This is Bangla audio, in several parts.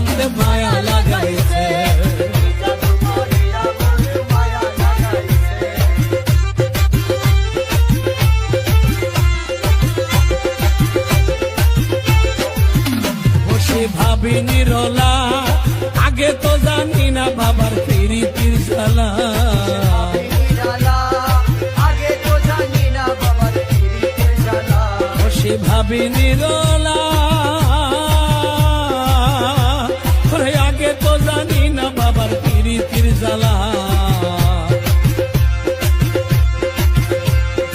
বন্ধে মায়া লাগাইছে। বসে ভাবি নিরলা, আগে তো জানি না বাবার প্রীতির জ্বালা। বসে ভাবি নিরলা, আগে তো জানি না বাবার প্রীতির জ্বালা।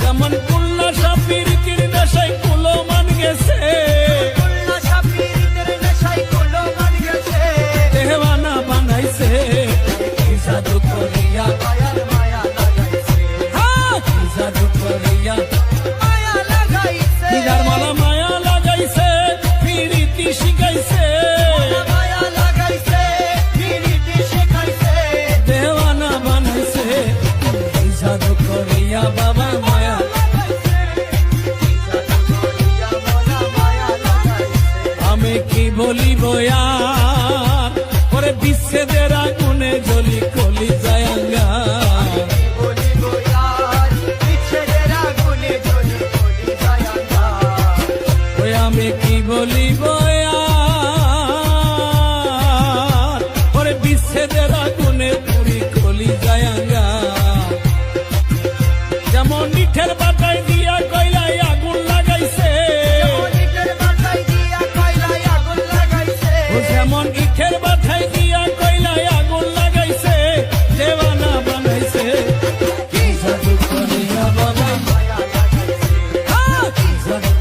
যেমন কুল্লা সাপির তীর নেশায় কুলো মান গেছে, দেওয়ানা বানাইছে। কি জাদু করিয়া কি জাদু করিয়া দিদার মালা মায়া লাগাইছে, প্রীতি শিখাইছে। দেওয়ানা বানাইছে, কি জাদু করিয়া বাবা মায়া। আমি কি বলিব আর, ওরে বিচ্ছেদের আগুনে জ্বলি কলি যায় আঙ্গার। ওই আমি কি বলিব আর, ওরে বিচ্ছেদের আগুনে পুরি কলি যায় আঙ্গার। যেমন ইটের বাটায় দিয়া কয়লায় আগুন লাগাইছে, যেমন ইটের বাটায় দিয়া কয়লায় আগুন লাগাইছে। দেওয়ানা বানাইছে, কি জাদু করিয়া বাবা। কি জাদু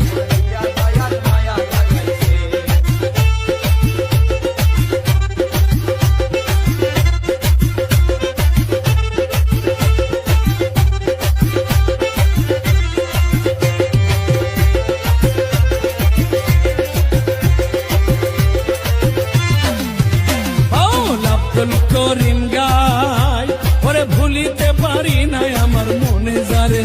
আব্দুল করিম গায়, ওরে ভুলিতে পারি নাই আমার মনে যারে।